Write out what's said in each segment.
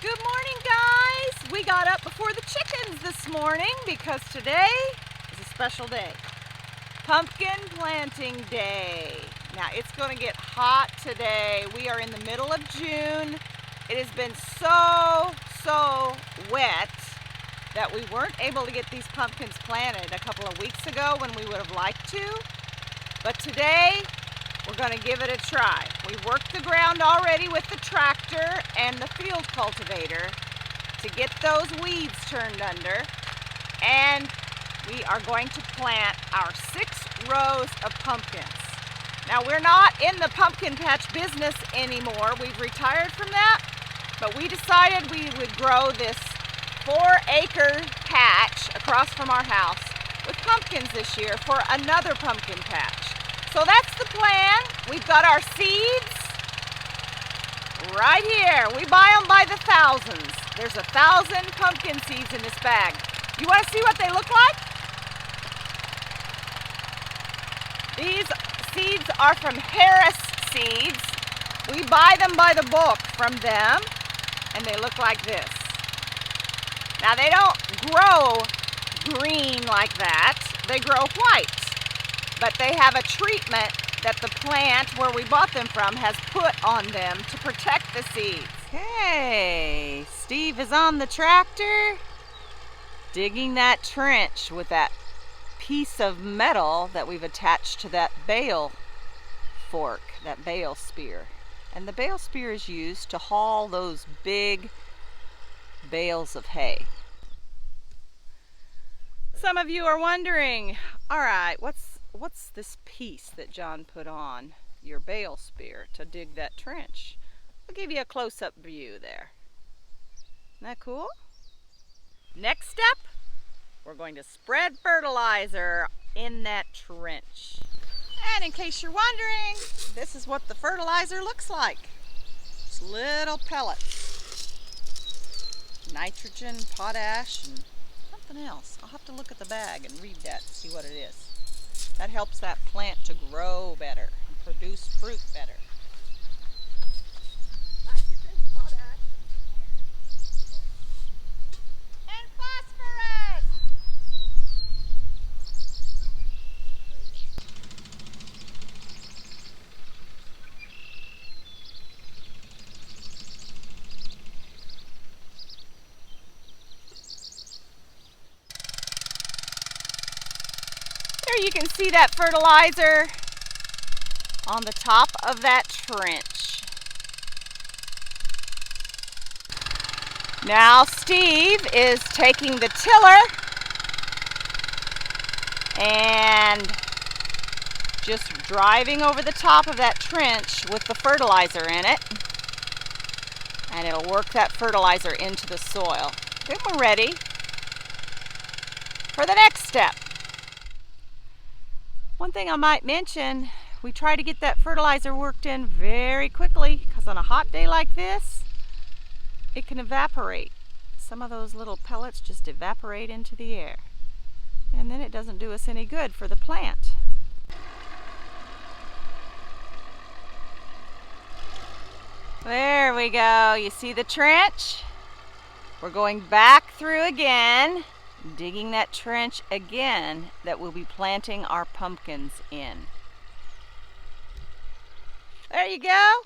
Good morning, guys. We got up before the chickens this morning because today is a special day. Pumpkin planting day. Now it's going to get hot today. We are in the middle of June. It has been so wet that we weren't able to get these pumpkins planted a couple of weeks ago when we would have liked to. But today we're going to give it a try. We worked the ground already with the tractor and the field cultivator to get those weeds turned under. And we are going to plant our 6 rows of pumpkins. Now we're not in the pumpkin patch business anymore. We've retired from that, but we decided we would grow this 4-acre patch across from our house with pumpkins this year for another pumpkin patch. So that's the plan. We've got our seeds right here. We buy them by the thousands. There's 1,000 pumpkin seeds in this bag. You want to see what they look like? These seeds are from Harris Seeds. We buy them by the book from them, and they look like this. Now they don't grow green like that. They grow white. But they have a treatment that the plant where we bought them from has put on them to protect the seeds. Okay, Steve is on the tractor digging that trench with that piece of metal that we've attached to that bale fork, that bale spear. And the bale spear is used to haul those big bales of hay. Some of you are wondering, all right, what's this piece that John put on your bale spear to dig that trench? I'll give you a close-up view there. Isn't that cool? Next step, we're going to spread fertilizer in that trench. And in case you're wondering, this is what the fertilizer looks like. It's little pellets. Nitrogen, potash, and something else. I'll have to look at the bag and read that and see what it is. That helps that plant to grow better and produce fruit better. Nitrogen, potash, and phosphorus. There you can see that fertilizer on the top of that trench. Now Steve is taking the tiller and just driving over the top of that trench with the fertilizer in it. And it'll work that fertilizer into the soil. Then we're ready for the next step. One thing I might mention, we try to get that fertilizer worked in very quickly because on a hot day like this, it can evaporate. Some of those little pellets just evaporate into the air. And then it doesn't do us any good for the plant. There we go. You see the trench? We're going back through again, digging that trench again that we'll be planting our pumpkins in. There you go.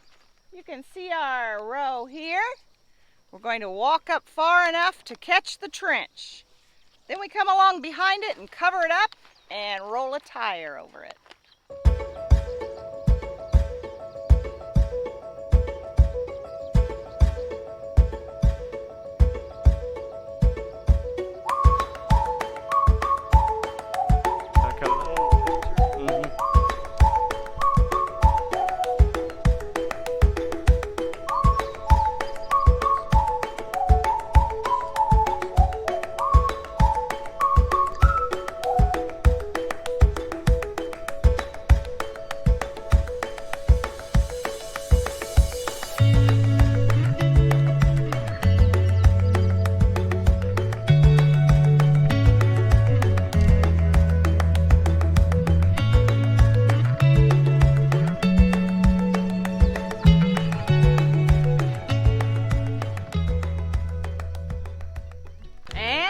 You can see our row here. We're going to walk up far enough to catch the trench. Then we come along behind it and cover it up and roll a tire over it.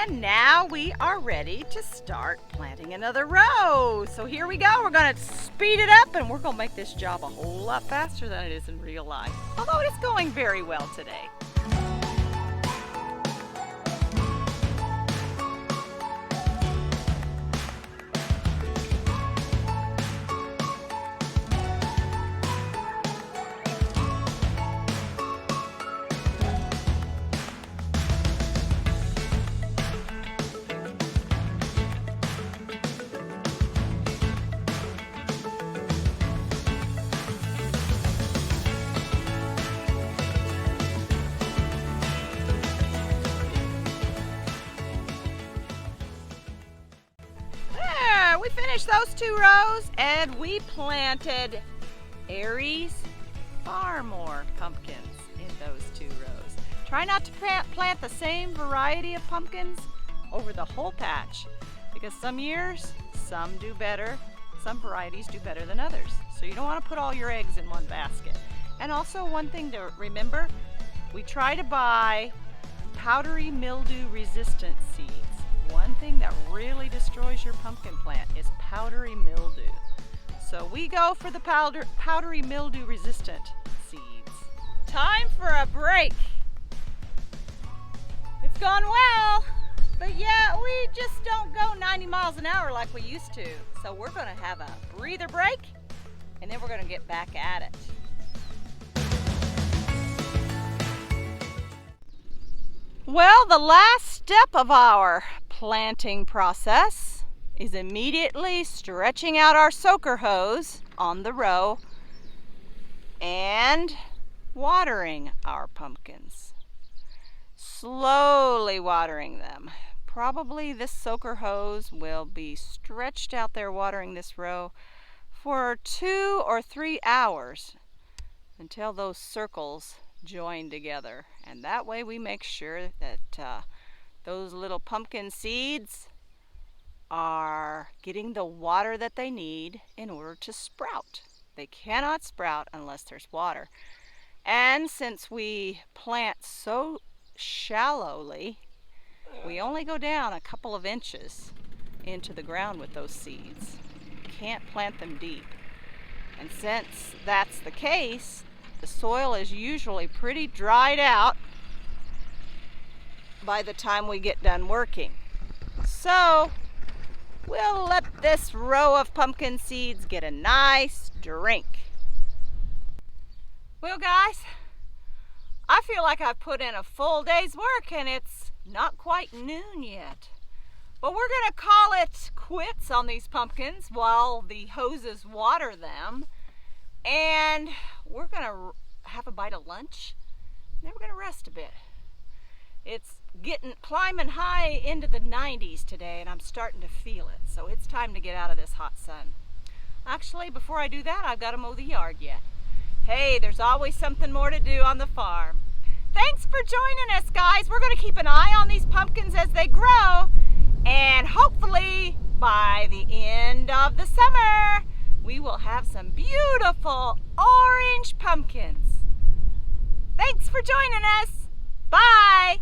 And now we are ready to start planting another row. So here we go. We're going to speed it up and we're going to make this job a whole lot faster than it is in real life. Although it's going very well today. We finished those 2 rows and we planted Aries Farmore pumpkins in those 2 rows. Try not to plant the same variety of pumpkins over the whole patch because some years, some do better, some varieties do better than others. So you don't want to put all your eggs in one basket. And also one thing to remember, we try to buy powdery mildew resistant seeds. One thing that really destroys your pumpkin plant is powdery mildew. So we go for the powdery mildew resistant seeds. Time for a break. It's gone well, but yeah, we just don't go 90 miles an hour like we used to. So we're gonna have a breather break and then we're gonna get back at it. Well, the last step of our planting process is immediately stretching out our soaker hose on the row and watering our pumpkins. Slowly watering them. Probably this soaker hose will be stretched out there watering this row for 2 or 3 hours until those circles join together, and that way we make sure that those little pumpkin seeds are getting the water that they need in order to sprout. They cannot sprout unless there's water. And since we plant so shallowly, we only go down a couple of inches into the ground with those seeds. You can't plant them deep. And since that's the case, the soil is usually pretty dried out by the time we get done working. So we'll let this row of pumpkin seeds get a nice drink. Well guys, I feel like I've put in a full day's work and it's not quite noon yet. But we're gonna call it quits on these pumpkins while the hoses water them. And we're gonna have a bite of lunch and then we're gonna rest a bit. It's climbing high into the 90s today and I'm starting to feel it. So it's time to get out of this hot sun. Actually, before I do that, I've got to mow the yard yet. Hey, there's always something more to do on the farm. Thanks for joining us, guys. We're going to keep an eye on these pumpkins as they grow. And hopefully by the end of the summer, we will have some beautiful orange pumpkins. Thanks for joining us. Bye.